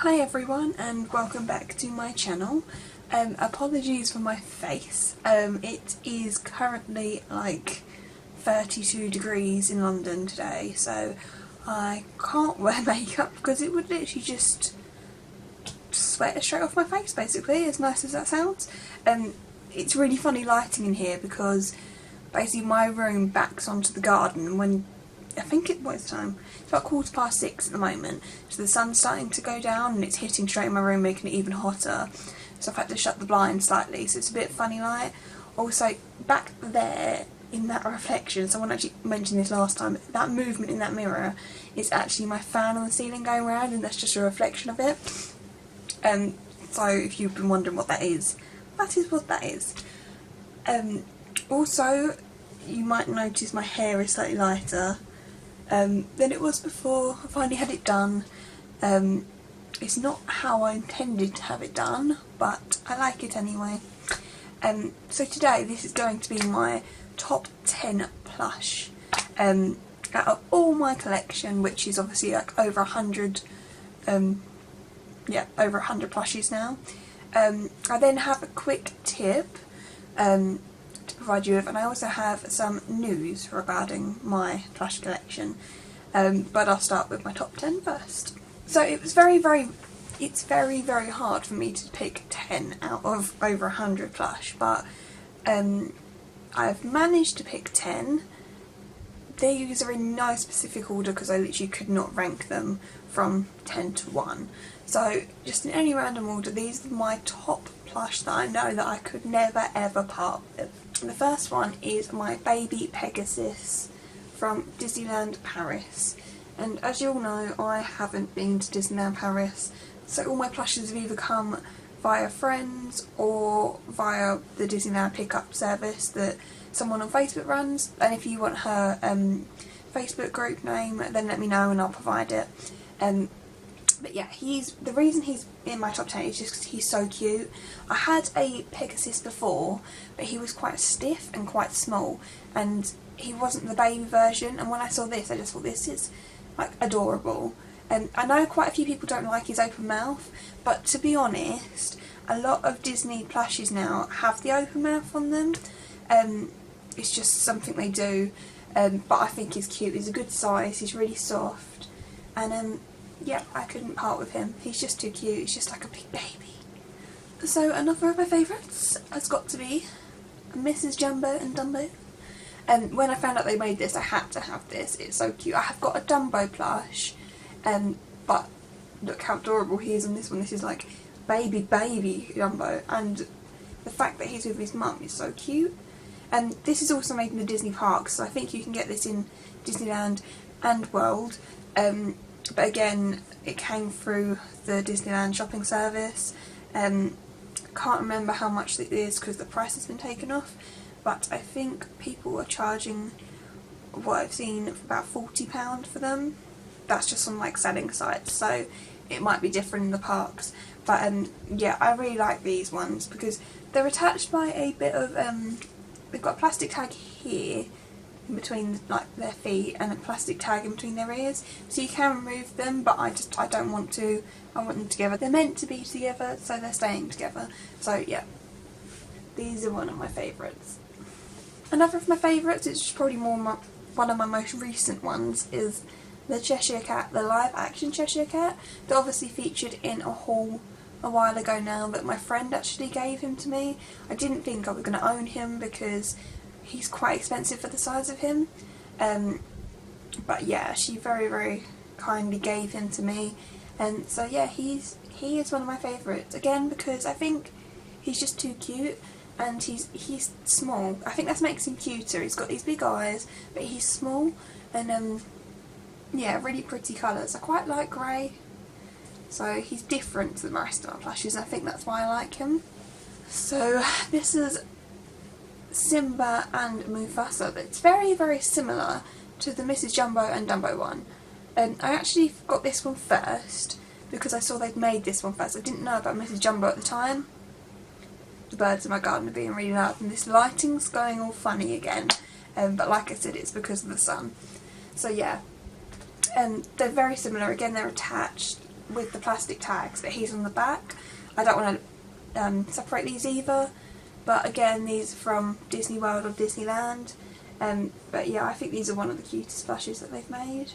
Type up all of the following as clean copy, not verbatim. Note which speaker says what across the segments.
Speaker 1: Hi everyone and welcome back to my channel. Apologies for my face. It is currently like 32 degrees in London today, so I can't wear makeup because it would literally just sweat straight off my face basically, as nice as that sounds. It's really funny lighting in here because basically my room backs onto the garden when I think what is the time? It's about 6:15 at the moment, so the sun's starting to go down and it's hitting straight in my room, making it even hotter. So I've had to shut the blinds slightly, so it's a bit funny light. Also, back there in that reflection, someone actually mentioned this last time, that movement in that mirror is actually my fan on the ceiling going around, and that's just a reflection of it. So if you've been wondering what that is what that is. Also, you might notice my hair is slightly lighter than it was before. I finally had it done. It's not how I intended to have it done, but I like it anyway. So today this is going to be my top 10 plush out of all my collection, which is obviously like over 100 over 100 plushies now. I then have a quick tip to provide you with, and I also have some news regarding my plush collection, but I'll start with my top 10 first. So it's very hard for me to pick 10 out of over 100 plush, but I've managed to pick 10. These are in no specific order because I literally could not rank them from 10 to 1. So just in any random order, these are my top plush that I know that I could never ever part with. The first one is my baby Pegasus from Disneyland Paris. And as you all know, I haven't been to Disneyland Paris, so all my plushes have either come via friends or via the Disneyland pickup service that someone on Facebook runs. And if you want her Facebook group name, then let me know and I'll provide it. But yeah, the reason he's in my top 10 is just because he's so cute. I had a Pegasus before, but he was quite stiff and quite small, and he wasn't the baby version, and when I saw this I just thought this is like adorable. I know quite a few people don't like his open mouth, but to be honest, a lot of Disney plushies now have the open mouth on them. It's just something they do, but I think he's cute. He's a good size, he's really soft, and yeah, I couldn't part with him. He's just too cute. He's just like a big baby. So another of my favourites has got to be Mrs. Jumbo and Dumbo. And when I found out they made this, I had to have this. It's so cute. I have got a Dumbo plush, but look how adorable he is on this one. This is like baby Dumbo, and the fact that he's with his mum is so cute. And this is also made in the Disney parks, so I think you can get this in Disneyland and World. But again, it came through the Disneyland shopping service. Can't remember how much it is because the price has been taken off, but I think people are charging, what I've seen, about £40 for them. That's just on like selling sites, so it might be different in the parks. But yeah, I really like these ones because they're attached by a bit of they've got a plastic tag here in between like their feet and a plastic tag in between their ears, so you can remove them, but I don't want to. I want them together. They're meant to be together, so they're staying together. So yeah, these are one of my favourites. Another of my favourites, it's probably one of my most recent ones, is the Cheshire Cat, the live action Cheshire Cat, that obviously featured in a haul a while ago now that my friend actually gave him to me. I didn't think I was going to own him because he's quite expensive for the size of him, but yeah, she very kindly gave him to me, and so yeah, he is one of my favourites, again because I think he's just too cute, and he's small. I think that makes him cuter. He's got these big eyes, but he's small, and yeah, really pretty colours. I quite like grey, so he's different to the rest of my plushies, and I think that's why I like him. So this is Simba and Mufasa, but it's very similar to the Mrs. Jumbo and Dumbo one. I actually got this one first because I saw they'd made this one first. I didn't know about Mrs. Jumbo at the time. The birds in my garden are being really loud and this lighting's going all funny again, but like I said, it's because of the sun. So yeah, they're very similar. Again, they're attached with the plastic tags, but he's on the back. I don't want to separate these either, but again, these are from Disney World or Disneyland. But yeah, I think these are one of the cutest plushies that they've made.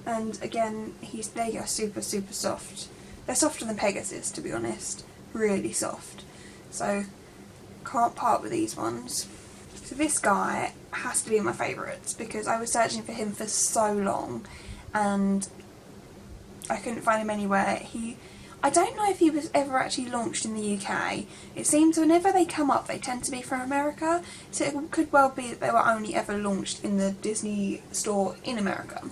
Speaker 1: And again, they are super, super soft. They're softer than Pegasus, to be honest. Really soft. So, can't part with these ones. So this guy has to be my favourites, because I was searching for him for so long and I couldn't find him anywhere. I don't know if he was ever actually launched in the UK. It seems whenever they come up, they tend to be from America, so it could well be that they were only ever launched in the Disney store in America.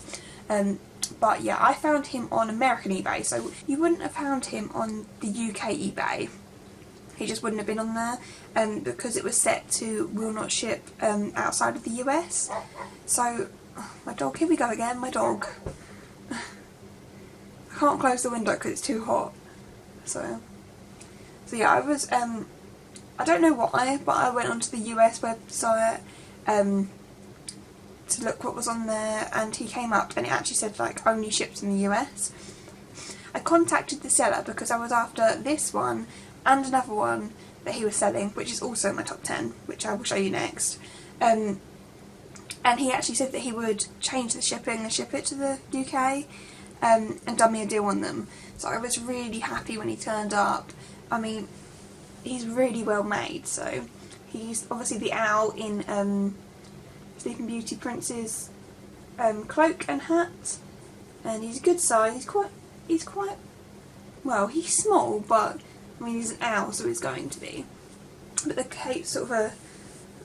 Speaker 1: But yeah, I found him on American eBay, so you wouldn't have found him on the UK eBay. He just wouldn't have been on there, because it was set to will not ship outside of the US. So, my dog, here we go again, my dog. I can't close the window because it's too hot. So yeah, I was, I don't know why, but I went onto the US website to look what was on there, and he came up and it actually said like only shipped in the US. I contacted the seller because I was after this one and another one that he was selling, which is also in my top 10, which I will show you next. And he actually said that he would change the shipping and ship it to the UK, and done me a deal on them. So I was really happy when he turned up. I mean, he's really well made. So he's obviously the owl in Sleeping Beauty Prince's cloak and hat, and he's a good size. He's quite well. He's small, but I mean he's an owl, so he's going to be. But the cape's sort of a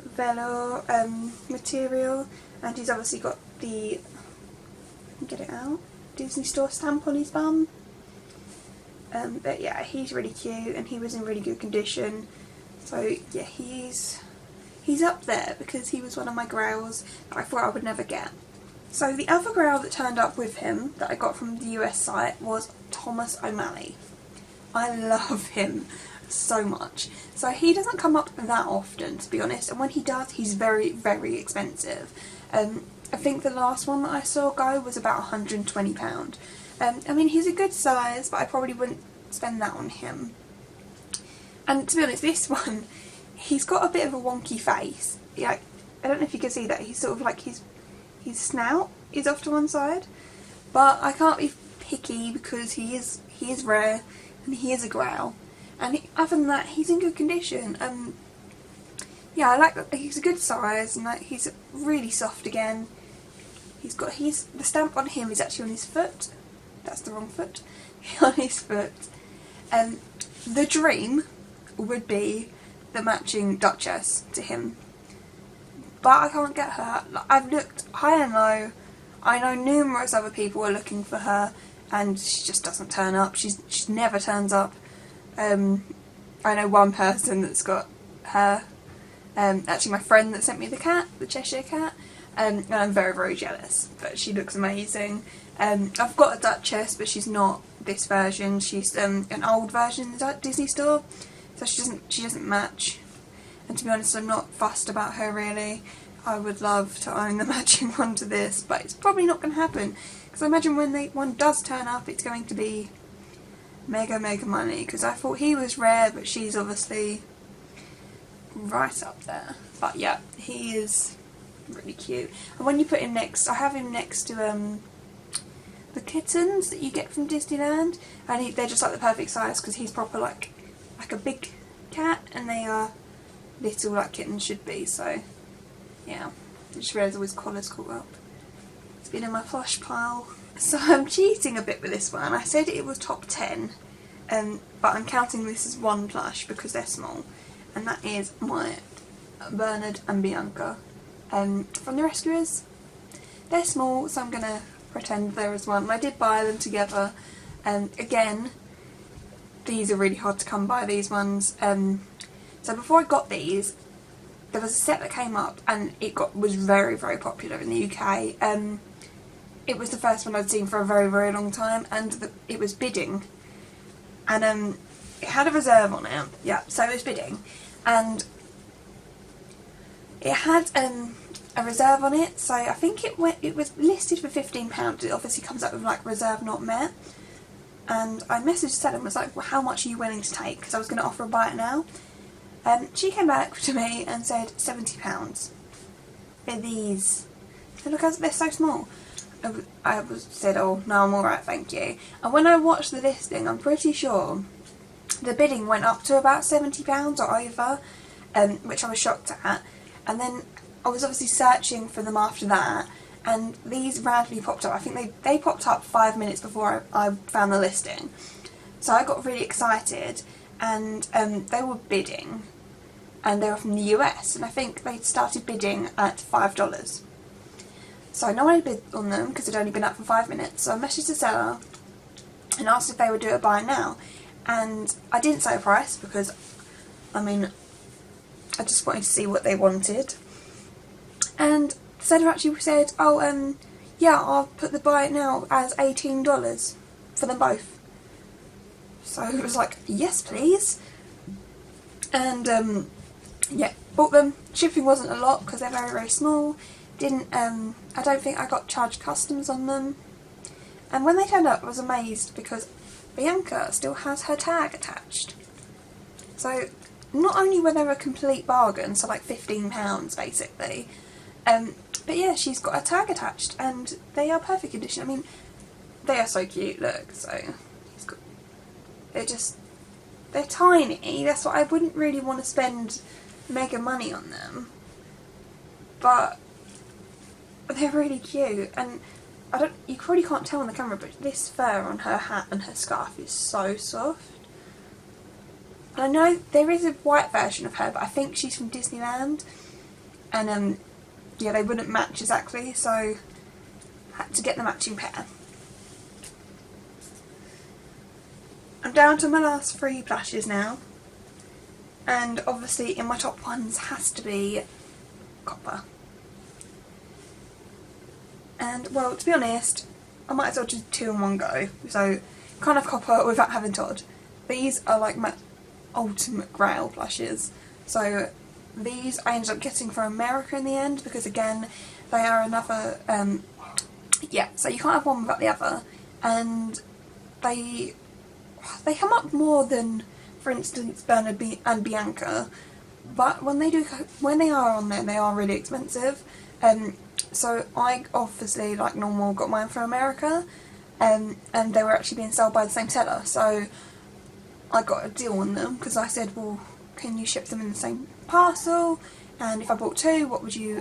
Speaker 1: velour material, and he's obviously got the, get it out, Disney Store stamp on his bum. But yeah, he's really cute and he was in really good condition. So yeah, he's up there because he was one of my grails that I thought I would never get. So the other grail that turned up with him that I got from the US site was Thomas O'Malley. I love him so much. So he doesn't come up that often, to be honest, and when he does, he's very, very expensive. I think the last one that I saw go was about £120. I mean, he's a good size, but I probably wouldn't spend that on him. And to be honest, this one, he's got a bit of a wonky face. Like, I don't know if you can see that. He's sort of like his snout is off to one side, but I can't be picky because he is rare and he is a growl. And other than that, he's in good condition. Yeah, I like that. He's a good size, and like he's really soft again. The stamp on him is actually on his foot. That's the wrong foot. On his foot. The dream would be the matching Duchess to him, but I can't get her. I've looked high and low. I know numerous other people are looking for her, and she just doesn't turn up. She never turns up. I know one person that's got her. Actually, my friend that sent me the cat, the Cheshire Cat, and I'm very, very jealous. But she looks amazing. I've got a Duchess, but she's not this version. She's an old version in the Disney Store, so she doesn't match. And to be honest, I'm not fussed about her really. I would love to own the matching one to this, but it's probably not going to happen because I imagine when one does turn up, it's going to be mega, mega money. Because I thought he was rare, but she's obviously right up there. But yeah, he is really cute. And when you put him next, I have him next to the kittens that you get from Disneyland, and they're just like the perfect size because he's proper like a big cat, and they are little like kittens should be. So yeah, I just realised all his collar's caught up. It's been in my plush pile. So I'm cheating a bit with this one. I said it was top 10, but I'm counting this as one plush because they're small, and that is my Bernard and Bianca from the Rescuers. They're small, so I'm going to pretend there is one. I did buy them together, and again, these are really hard to come by, these ones. So before I got these, there was a set that came up, and was very, very popular in the UK. It was the first one I'd seen for a very, very long time, and it was bidding, and it had a reserve on it. Yeah, so it was bidding, and it had a reserve on it. So I think it was listed for £15. It obviously comes up with like reserve not met. and I messaged the seller and was like, well, how much are you willing to take? Because I was going to offer a buy it now. She came back to me and said £70 for these. So look, they're so small. I said, oh no, I'm alright, thank you. And when I watched the listing, I'm pretty sure the bidding went up to about £70 or over, which I was shocked at. And then I was obviously searching for them after that, and these randomly popped up. I think they popped up 5 minutes before I found the listing. So I got really excited, and they were bidding, and they were from the US, and I think they started bidding at $5. So no one had bid on them because they'd only been up for 5 minutes. So I messaged the seller and asked if they would do a buy now. And I didn't say a price because, I mean, I just wanted to see what they wanted. And the seller actually said, oh, yeah, I'll put the buy it now as $18 for them both. So it was like, yes please. And yeah, bought them. Shipping wasn't a lot because they're very, very small. I don't think I got charged customs on them. And when they turned up, I was amazed because Bianca still has her tag attached. So not only were they a complete bargain, so like £15 basically, but yeah, she's got a tag attached and they are perfect condition. I mean, they are so cute, look, so they're tiny, that's why I wouldn't really want to spend mega money on them, but they're really cute. And you probably can't tell on the camera, but this fur on her hat and her scarf is so soft. And I know there is a white version of her, but I think she's from Disneyland, and yeah, they wouldn't match exactly, so I had to get the matching pair. I'm down to my last 3 plushes now, and obviously in my top ones has to be copper. And well, to be honest, I might as well do 2 in one go, so kind of copper without having Todd. These are like my ultimate grail plushes, so these I ended up getting from America in the end because again they are another yeah, so you can't have one without the other, and they come up more than, for instance, Bernard and Bianca, but when they are on there, they are really expensive. So I obviously, like normal, got mine from America, and they were actually being sold by the same seller, so I got a deal on them because I said, well, can you ship them in the same parcel, and if I bought 2, what would you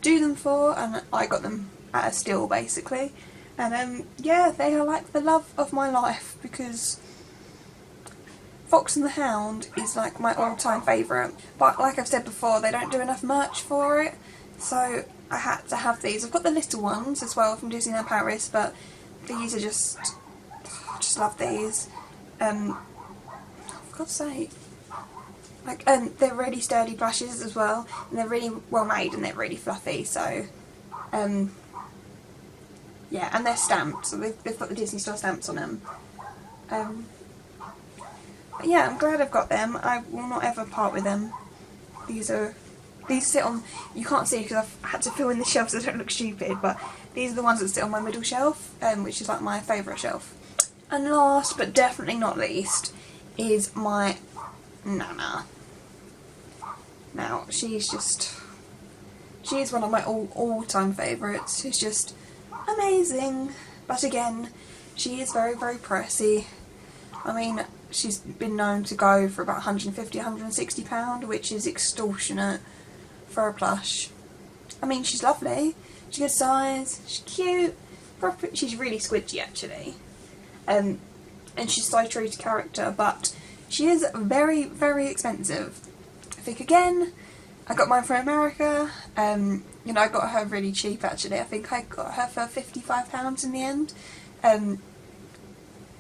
Speaker 1: do them for? And I got them at a steal basically. And yeah, they are like the love of my life because Fox and the Hound is like my all-time favourite, but like I've said before, they don't do enough merch for it, so I had to have these. I've got the little ones as well from Disneyland Paris, but these are just, I just love these. For God's sake, like they're really sturdy plushes as well, and they're really well made and they're really fluffy. So yeah, and they're stamped, so they've got the Disney Store stamps on them. But yeah, I'm glad I've got them. I will not ever part with them. These sit on, you can't see because I've had to fill in the shelf so I don't look stupid, but these are the ones that sit on my middle shelf, which is like my favourite shelf. And last but definitely not least is my Nana. Now, she is one of my all-time favourites. She's just amazing, but again, she is very, very pricey. I mean, she's been known to go for about £150, £160, which is extortionate for a plush. I mean, she's lovely, she's good size, she's cute, she's really squidgy actually, and she's so true to character, but she is very, very expensive. I think again, I got mine from America. You know, I got her really cheap actually. I think I got her for £55 in the end.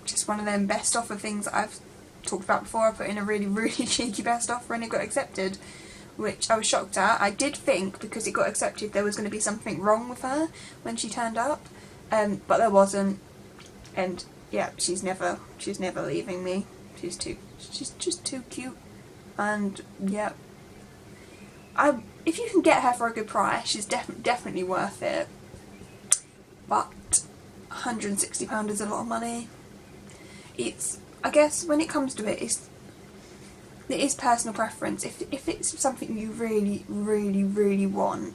Speaker 1: Just one of them best offer things that I've talked about before. I put in a really, really cheeky best offer and it got accepted, which I was shocked at. I did think because it got accepted there was going to be something wrong with her when she turned up, but there wasn't. And yeah, she's never leaving me. She's just too cute, and yeah, if you can get her for a good price, she's definitely worth it. But £160 is a lot of money. It's, I guess when it comes to it, it is personal preference. If it's something you really, really, really want,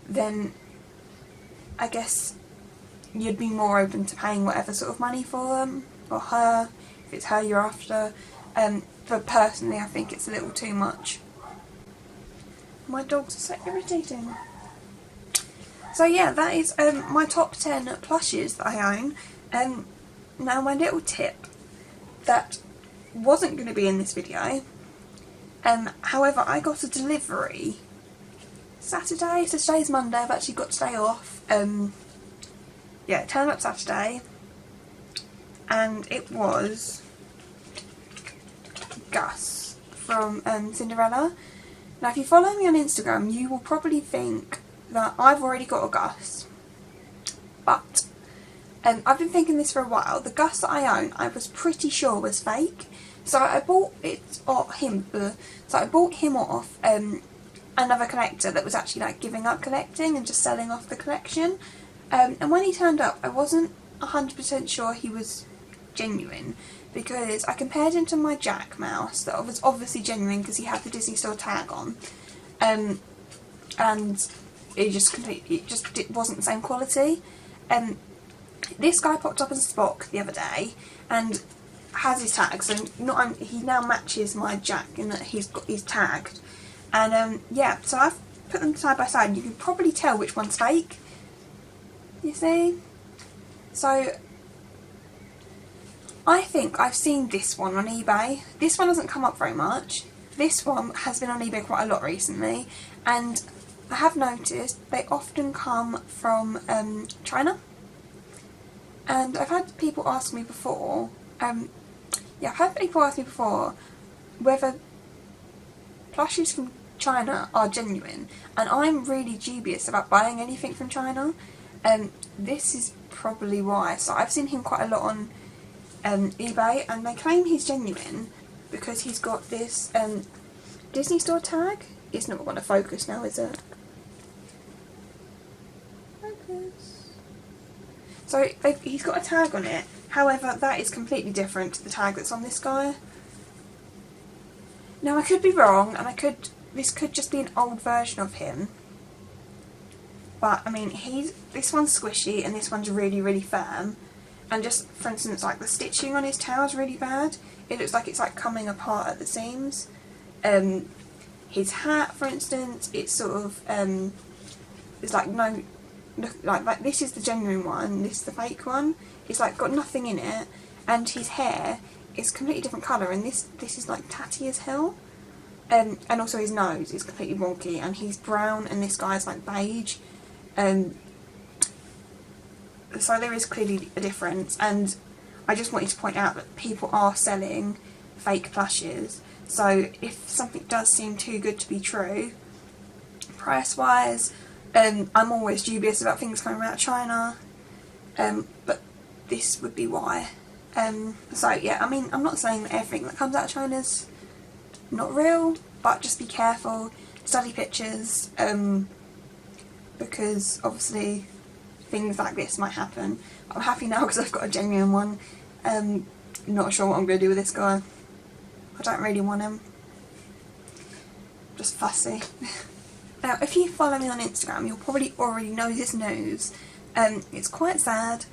Speaker 1: then I guess you'd be more open to paying whatever sort of money for them, or her, if it's her you're after. But personally, I think it's a little too much. My dogs are so irritating. So yeah, that is my top 10 plushes that I own. Now my little tip that wasn't going to be in this video, however I got a delivery Saturday, so today's Monday, I've actually got today off. Yeah, it turned up Saturday, and it was Gus from Cinderella. Now if you follow me on Instagram, you will probably think that I've already got a Gus, but I've been thinking this for a while. The Gus that I own, I was pretty sure was fake, so I bought him off another collector that was actually like giving up collecting and just selling off the collection. And when he turned up, I wasn't 100% sure he was genuine, because I compared him to my Jack mouse that was obviously genuine because he had the Disney Store tag on, and it wasn't the same quality. This guy popped up as Spock the other day and has his tag, so he now matches my Jack in that he's tagged. And yeah, so I've put them side by side and you can probably tell which one's fake, you see. So I think I've seen this one on eBay. This one doesn't come up very much. This one has been on eBay quite a lot recently, and I have noticed they often come from China. And I've had people ask me before, whether plushies from China are genuine, and I'm really dubious about buying anything from China. This is probably why. So I've seen him quite a lot on eBay, and they claim he's genuine because he's got this Disney Store tag. It's not going to focus now, is it? Focus. So he's got a tag on it. However, that is completely different to the tag that's on this guy. Now I could be wrong, and this could just be an old version of him. But I mean, this one's squishy and this one's really, really firm. And just for instance, like the stitching on his tail is really bad. It looks like it's like coming apart at the seams. His hat, for instance, it's sort of it's like no, like this is the genuine one, this is the fake one. It's like got nothing in it, and his hair is completely different colour, and this is like tatty as hell. And also his nose is completely wonky, and he's brown, and this guy's like beige. So there is clearly a difference, and I just wanted to point out that people are selling fake plushes. So if something does seem too good to be true, price wise, I'm always dubious about things coming out of China, but this would be why. So yeah, I mean, I'm not saying that everything that comes out of China's not real, but just be careful, study pictures, because obviously things like this might happen. I'm happy now because I've got a genuine one. Not sure what I'm going to do with this guy. I don't really want him. Just fussy. Now, if you follow me on Instagram, you'll probably already know this news. It's quite sad.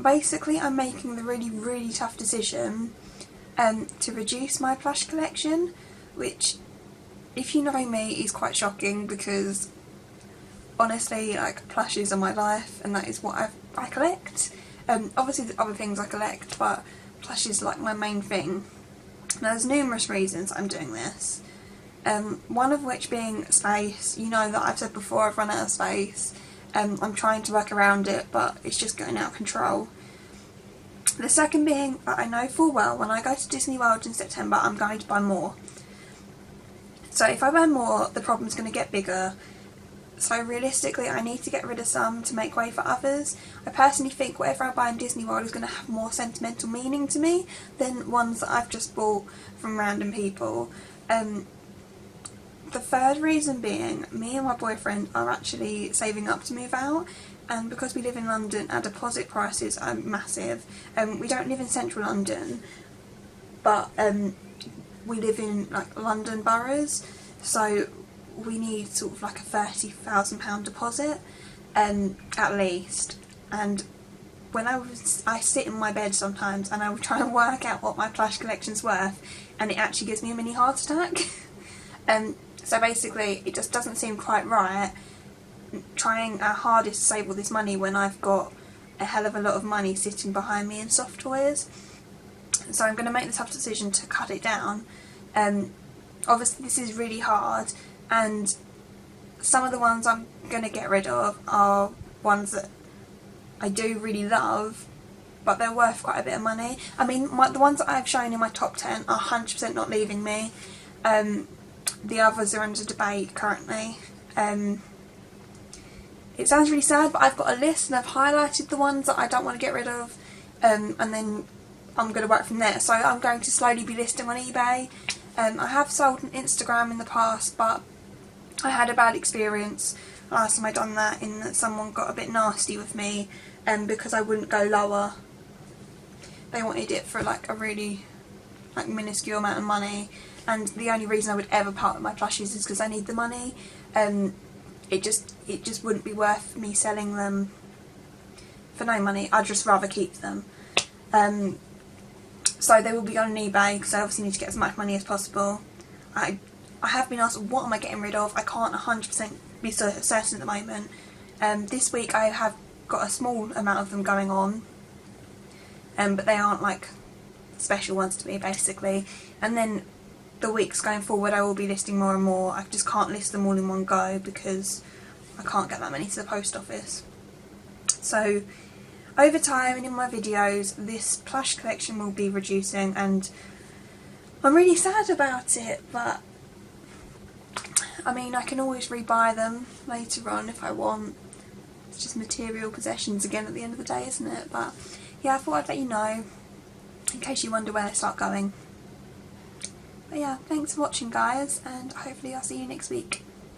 Speaker 1: Basically, I'm making the really, really tough decision to reduce my plush collection, which, if you know me, is quite shocking because honestly, like, plushes are my life, and that is what I collect. Obviously there's other things I collect, but plushes are like my main thing. Now there's numerous reasons I'm doing this. One of which being space. You know that I've said before I've run out of space. I'm trying to work around it, but it's just getting out of control. The second being that I know full well when I go to Disney World in September I'm going to buy more. So if I buy more, the problem's going to get bigger. So realistically, I need to get rid of some to make way for others. I personally think whatever I buy in Disney World is going to have more sentimental meaning to me than ones that I've just bought from random people. The third reason being, me and my boyfriend are actually saving up to move out, and because we live in London, our deposit prices are massive. We don't live in central London, but we live in like London boroughs, so we need sort of like a £30,000 deposit at least. And when I sit in my bed sometimes and I will try and work out what my plush collection's worth, and it actually gives me a mini heart attack. So basically it just doesn't seem quite right trying our hardest to save all this money when I've got a hell of a lot of money sitting behind me in soft toys. So I'm going to make the tough decision to cut it down. Obviously this is really hard, and some of the ones I'm going to get rid of are ones that I do really love, but they're worth quite a bit of money. I mean, the ones that I've shown in my top 10 are 100% not leaving me. The others are under debate currently. It sounds really sad, but I've got a list and I've highlighted the ones that I don't want to get rid of, and then I'm going to work from there. So I'm going to slowly be listing on eBay. I have sold on Instagram in the past, but I had a bad experience last time I done that, in that someone got a bit nasty with me because I wouldn't go lower. They wanted it for like a really like minuscule amount of money, and the only reason I would ever part with my plushies is because I need the money. It just wouldn't be worth me selling them for no money. I'd just rather keep them. So they will be on eBay because I obviously need to get as much money as possible. I have been asked, what am I getting rid of? I can't 100% be certain at the moment. This week I have got a small amount of them going on, but they aren't like special ones to me basically. And then the weeks going forward I will be listing more and more. I just can't list them all in one go because I can't get that many to the post office. So over time and in my videos this plush collection will be reducing, and I'm really sad about it, but I mean, I can always rebuy them later on if I want. It's just material possessions again at the end of the day, isn't it? But yeah, I thought I'd let you know in case you wonder where they start going. But yeah, thanks for watching guys, and hopefully I'll see you next week.